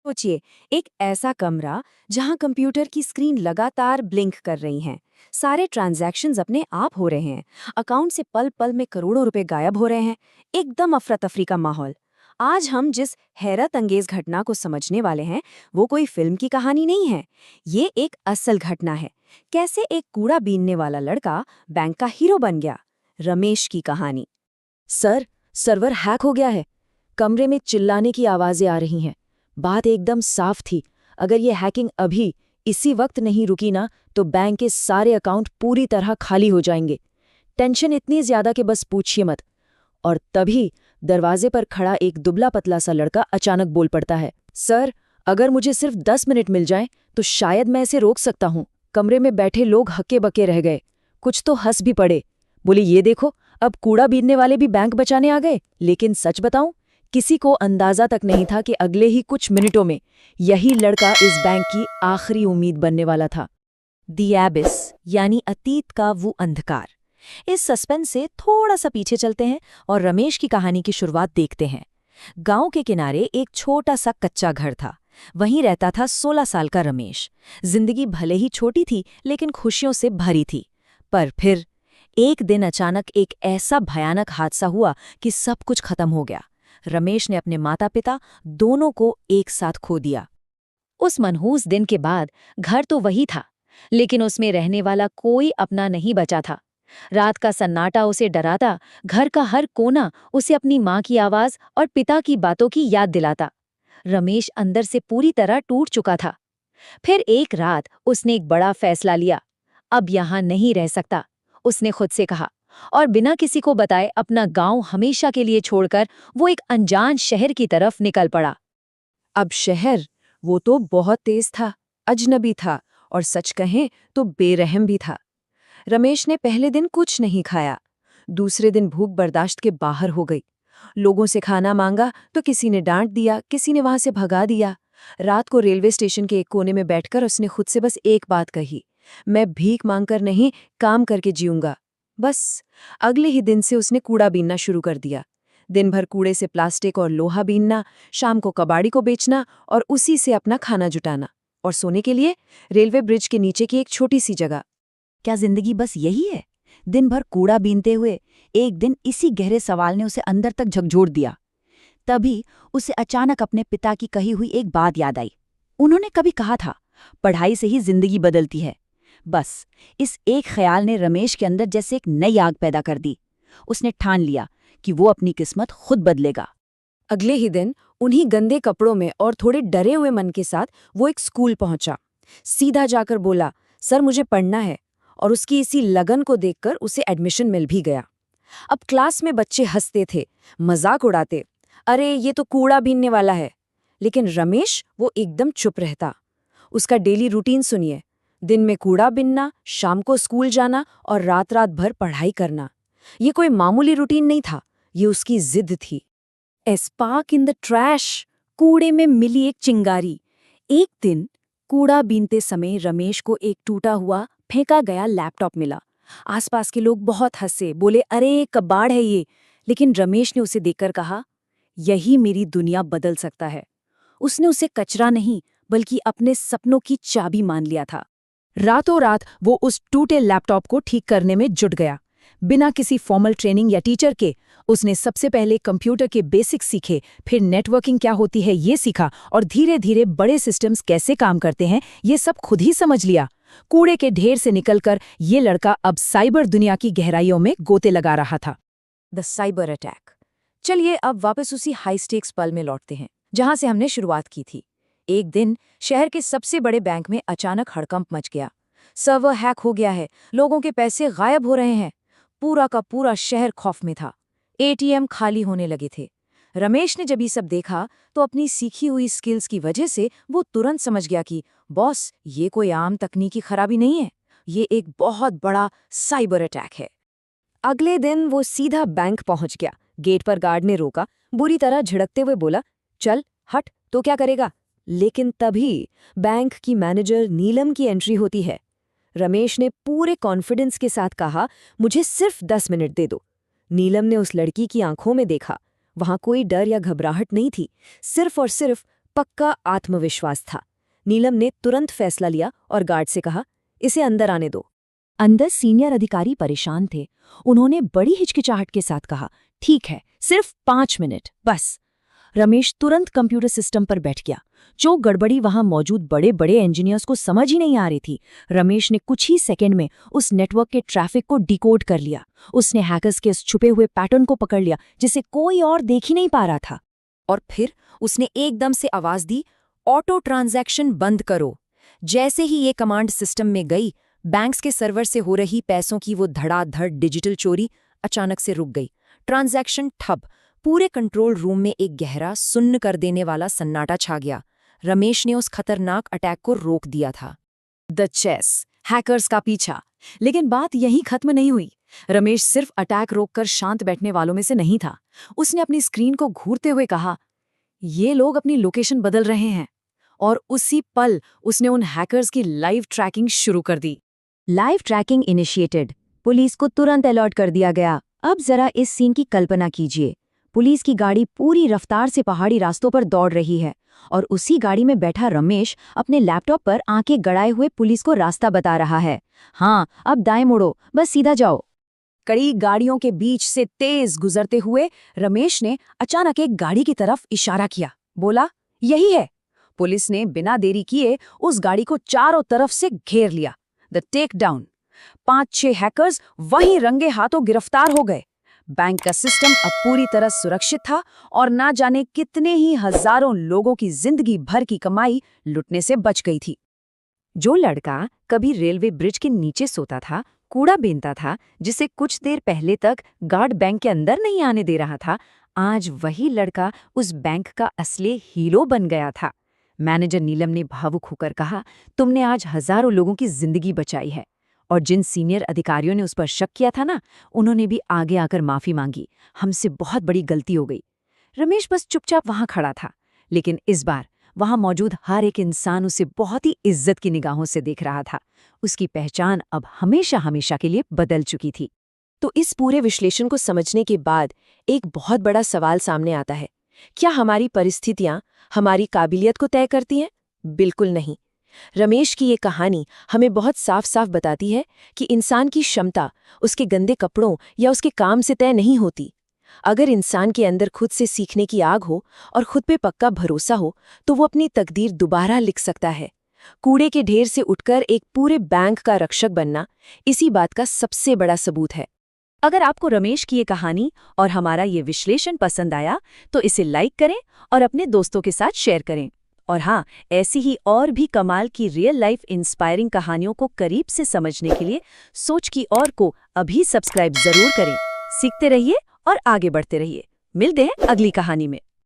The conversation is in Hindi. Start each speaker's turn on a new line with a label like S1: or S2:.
S1: सोचिए, एक ऐसा कमरा जहां कंप्यूटर की स्क्रीन लगातार ब्लिंक कर रही हैं, सारे ट्रांजैक्शंस अपने आप हो रहे हैं, अकाउंट से पल पल में करोड़ों रुपए गायब हो रहे हैं, एकदम अफरा तफरी का माहौल। आज हम जिस हैरत अंगेज घटना को समझने वाले हैं, वो कोई फिल्म की कहानी नहीं है। ये एक असल घटना है। कैसे एक कूड़ा बीनने वाला लड़का बैंक का हीरो बन गया। रमेश की कहानी।
S2: सर, सर्वर हैक हो गया है। कमरे में चिल्लाने की आवाजें आ रही हैं। बात एकदम साफ थी। अगर ये हैकिंग अभी इसी वक्त नहीं रुकी ना, तो बैंक के सारे अकाउंट पूरी तरह खाली हो जाएंगे। टेंशन इतनी ज्यादा कि बस पूछिए मत। और तभी दरवाजे पर खड़ा एक दुबला पतला सा लड़का अचानक बोल पड़ता है, सर, अगर मुझे सिर्फ 10 मिनट मिल जाएं, तो शायद मैं इसे रोक सकता हूं। कमरे में बैठे लोग हक्के बक्के रह गए। कुछ तो हंस भी पड़े। बोले, ये देखो, अब कूड़ा बीनने वाले भी बैंक बचाने आ गए। लेकिन सच बताऊं, किसी को अंदाजा तक नहीं था कि अगले ही कुछ मिनटों में यही लड़का इस बैंक की आखिरी उम्मीद बनने वाला था।
S1: दी एबिस, यानी अतीत का वो अंधकार। इस सस्पेंस से थोड़ा सा पीछे चलते हैं और रमेश की कहानी की शुरुआत देखते हैं। गांव के किनारे एक छोटा सा कच्चा घर था। वहीं रहता था 16 साल का रमेश। जिंदगी भले ही छोटी थी, लेकिन खुशियों से भरी थी। पर फिर एक दिन अचानक एक ऐसा भयानक हादसा हुआ कि सब कुछ खत्म हो गया। रमेश ने अपने माता पिता दोनों को एक साथ खो दिया।
S2: उस मनहूस दिन के बाद घर तो वही था, लेकिन उसमें रहने वाला कोई अपना नहीं बचा था। रात का सन्नाटा उसे डराता, घर का हर कोना उसे अपनी माँ की आवाज और पिता की बातों की याद दिलाता। रमेश अंदर से पूरी तरह टूट चुका था। फिर एक रात उसने एक बड़ा फैसला लिया। अब यहाँ नहीं रह सकता, उसने खुद से कहा, और बिना किसी को बताए अपना गांव हमेशा के लिए छोड़कर वो एक अनजान शहर की तरफ निकल पड़ा।
S1: अब शहर, वो तो बहुत तेज था, अजनबी था और सच कहें तो बेरहम भी था। रमेश ने पहले दिन कुछ नहीं खाया। दूसरे दिन भूख बर्दाश्त के बाहर हो गई। लोगों से खाना मांगा तो किसी ने डांट दिया, किसी ने वहां से भगा दिया। रात को रेलवे स्टेशन के एक कोने में बैठकर उसने खुद से बस एक बात कही, मैं भीख मांगकर नहीं, काम करके जीऊंगा। बस अगले ही दिन से उसने कूड़ा बीनना शुरू कर दिया। दिन भर कूड़े से प्लास्टिक और लोहा बीनना, शाम को कबाड़ी को बेचना और उसी से अपना खाना जुटाना। और सोने के लिए रेलवे ब्रिज के नीचे की एक छोटी सी जगह।
S2: क्या जिंदगी बस यही है? दिन भर कूड़ा बीनते हुए एक दिन इसी गहरे सवाल ने उसे अंदर तक झकझोर दिया। तभी उसे अचानक अपने पिता की कही हुई एक बात याद आई। उन्होंने कभी कहा था, पढ़ाई से ही जिंदगी बदलती है। बस इस एक ख्याल ने रमेश के अंदर जैसे एक नई आग पैदा कर दी। उसने ठान लिया कि वो अपनी किस्मत खुद बदलेगा।
S1: अगले ही दिन उन्हीं गंदे कपड़ों में और थोड़े डरे हुए मन के साथ वो एक स्कूल पहुंचा। सीधा जाकर बोला, सर मुझे पढ़ना है। और उसकी इसी लगन को देखकर उसे एडमिशन मिल भी गया। अब क्लास में बच्चे हंसते थे, मजाक उड़ाते, अरे ये तो कूड़ा बीनने वाला है। लेकिन रमेश, वो एकदम चुप रहता। उसका डेली रूटीन सुनिए, दिन में कूड़ा बीनना, शाम को स्कूल जाना और रात रात भर पढ़ाई करना। ये कोई मामूली रूटीन नहीं था, ये उसकी जिद थी। ए स्पार्क इन द ट्रैश, कूड़े में मिली एक चिंगारी। एक दिन कूड़ा बीनते समय रमेश को एक टूटा हुआ फेंका गया लैपटॉप मिला। आसपास के लोग बहुत हंसे, बोले अरे कबाड़ है ये। लेकिन रमेश ने उसे देखकर कहा, यही मेरी दुनिया बदल सकता है। उसने उसे कचरा नहीं, बल्कि अपने सपनों की चाबी मान लिया था। रातों रात वो उस टूटे लैपटॉप को ठीक करने में जुट गया। बिना किसी फॉर्मल ट्रेनिंग या टीचर के उसने सबसे पहले कंप्यूटर के बेसिक्स सीखे, फिर नेटवर्किंग क्या होती है ये सीखा, और धीरे धीरे बड़े सिस्टम्स कैसे काम करते हैं ये सब खुद ही समझ लिया। कूड़े के ढेर से निकलकर ये लड़का अब साइबर दुनिया की गहराइयों में गोते लगा रहा था। The cyber attack. चलिए अब वापस उसी हाई स्टेक्स पल में लौटते हैं, जहां से हमने शुरुआत की थी। एक दिन शहर के सबसे बड़े बैंक में अचानक हड़कंप मच गया। सर्वर हैक हो गया है, लोगों के पैसे गायब हो रहे हैं। पूरा का पूरा शहर खौफ में था। एटीएम खाली होने लगे थे। रमेश ने जब ये सब देखा तो अपनी सीखी हुई स्किल्स की वजह से वो तुरंत समझ गया कि बॉस, ये कोई आम तकनीकी खराबी नहीं है, ये एक बहुत बड़ा साइबर अटैक है। अगले दिन वो सीधा बैंक पहुंच गया। गेट पर गार्ड ने रोका, बुरी तरह झिड़कते हुए बोला, चल हट, तो क्या करेगा। लेकिन तभी बैंक की मैनेजर नीलम की एंट्री होती है। रमेश ने पूरे कॉन्फिडेंस के साथ कहा, मुझे सिर्फ 10 मिनट दे दो। नीलम ने उस लड़की की आंखों में देखा। वहां कोई डर या घबराहट नहीं थी, सिर्फ और सिर्फ
S2: पक्का आत्मविश्वास था। नीलम ने तुरंत फैसला लिया और गार्ड से कहा, इसे अंदर आने दो। अंदर सीनियर अधिकारी परेशान थे। उन्होंने बड़ी हिचकिचाहट के साथ कहा, ठीक है, सिर्फ 5 मिनट बस। रमेश तुरंत कंप्यूटर सिस्टम पर बैठ गया। जो गड़बड़ी वहां मौजूद बड़े बड़े इंजीनियर्स को समझ ही नहीं आ रही थी, रमेश ने कुछ ही सेकंड में उस नेटवर्क के ट्रैफिक को डिकोड कर लिया। उसने हैकर्स के इस छुपे हुए पैटर्न को पकड़ लिया जिसे कोई और देख ही नहीं पा रहा था। और फिर उसने एकदम से आवाज दी, ऑटो ट्रांजैक्शन बंद करो। जैसे ही ये कमांड सिस्टम में गई, बैंक्स के सर्वर से हो रही पैसों की वो धड़ाधड़ डिजिटल चोरी अचानक से रुक गई। ट्रांजैक्शन ठप। पूरे कंट्रोल रूम में एक गहरा, सुन्न कर देने वाला सन्नाटा छा गया। रमेश ने उस खतरनाक अटैक को रोक दिया था। द चेस, हैकर्स का पीछा। लेकिन बात यहीं खत्म नहीं हुई। रमेश सिर्फ अटैक रोककर शांत बैठने वालों में से नहीं था। उसने अपनी स्क्रीन को घूरते हुए कहा, ये लोग अपनी लोकेशन बदल रहे हैं। और उसी पल उसने उन हैकर्स की लाइव ट्रैकिंग शुरू कर दी। Live tracking initiated. पुलिस को तुरंत अलर्ट कर दिया गया। अब जरा इस सीन की कल्पना कीजिए। पुलिस की गाड़ी पूरी रफ्तार से पहाड़ी रास्तों पर दौड़ रही है और उसी गाड़ी में बैठा रमेश अपने लैपटॉप पर आंखें गड़ाए हुए पुलिस को रास्ता बता रहा है। हाँ, अब दाएं मुड़ो, बस सीधा जाओ। कड़ी गाड़ियों के बीच से तेज गुजरते हुए रमेश ने अचानक एक गाड़ी की तरफ इशारा किया। बोला, यही है। पुलिस ने बिना देरी किए उस गाड़ी को चारों तरफ से घेर लिया। The take down. 5-6 हैकर्स वहीं रंगे हाथों गिरफ्तार हो गए। बैंक का सिस्टम अब पूरी तरह सुरक्षित था और ना जाने कितने ही हजारों लोगों की जिंदगी भर की कमाई लुटने से बच गई थी। जो लड़का कभी रेलवे ब्रिज के नीचे सोता था, कूड़ा बीनता था, जिसे कुछ देर पहले तक गार्ड बैंक के अंदर नहीं आने दे रहा था, आज वही लड़का उस बैंक का असली हीरो बन गया था। मैनेजर नीलम ने भावुक होकर कहा, तुमने आज हजारों लोगों की जिंदगी बचाई है। और जिन सीनियर अधिकारियों ने उस पर शक किया था ना, उन्होंने भी आगे आकर माफी मांगी। हमसे बहुत बड़ी गलती हो गई। रमेश बस चुपचाप वहां खड़ा था, लेकिन इस बार वहां मौजूद हर एक इंसान उसे बहुत ही इज्जत की निगाहों से देख रहा था। उसकी पहचान अब हमेशा हमेशा के लिए बदल चुकी थी। तो इस पूरे विश्लेषण को समझने के बाद एक बहुत बड़ा सवाल सामने आता है, क्या हमारी परिस्थितियां हमारी काबिलियत को तय करती हैं? बिल्कुल नहीं। रमेश की ये कहानी हमें बहुत साफ साफ बताती है कि इंसान की क्षमता उसके गंदे कपड़ों या उसके काम से तय नहीं होती। अगर इंसान के अंदर खुद से सीखने की आग हो और खुद पे पक्का भरोसा हो, तो वो अपनी तकदीर दोबारा लिख सकता है। कूड़े के ढेर से उठकर एक पूरे बैंक का रक्षक बनना इसी बात का सबसे बड़ा सबूत है। अगर आपको रमेश की ये कहानी और हमारा ये विश्लेषण पसंद आया तो इसे लाइक करें और अपने दोस्तों के साथ शेयर करें। और हाँ, ऐसी ही और भी कमाल की रियल लाइफ इंस्पायरिंग कहानियों को करीब से समझने के लिए सोच की ओर को अभी सब्सक्राइब जरूर करें। सीखते रहिए और आगे बढ़ते रहिए। मिलते हैं अगली कहानी में।